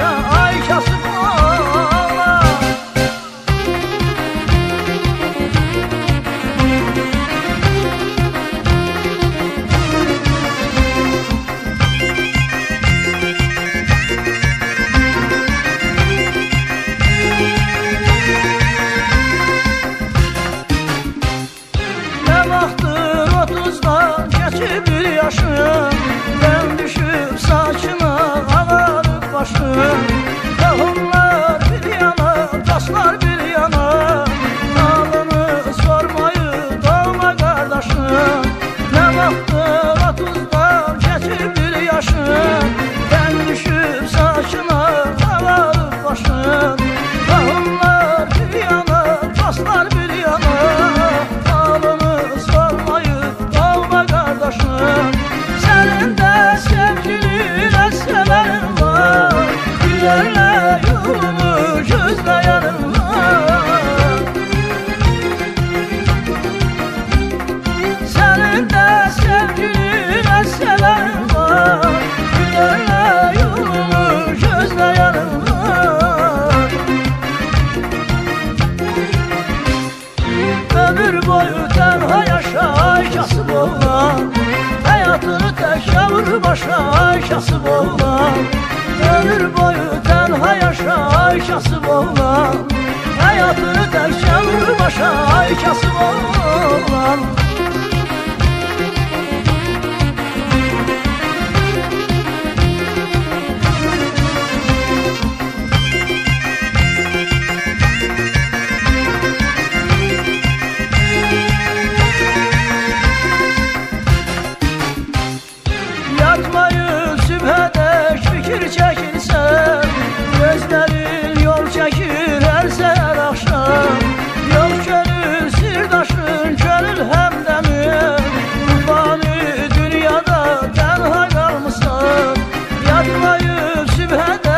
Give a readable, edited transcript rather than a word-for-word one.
yaşa ay kasıb oğlan. Ne vaxtdır 30'dan geçib bir yaşım, ben düşüb saçına ağarıb başım. Tohumlar bir yana, daşlar bir yana, halını sormayı doğma kardeşim. Ne vaxtdır 30'dan geçib bir yaşım, ben düşüb saçına ağarıb başım. Tohumlar bir yana, daşlar bir yana, senin de sevgiline severim var, gülerle yolunu gözleyenim var. Senin de sevgiline severim var, gülerle yolunu gözleyenim var. Ömür boyu tenha yaşa ay kasıb oğlan, hayatını tek yavur başa ay kasıb oğlan. Ömür boyu tenha yaşa ay kasıb oğlan, hayatını tek yavur başa ay kasıb oğlan. Yatmayın sübhədək fikir çəkilsən, gözlərin yol çəkir hər səhər axşam. Yox gönül sirdaşın, gönül həmdəmin, fani dünyada tənha qalmısan. Yatmayın sübhədək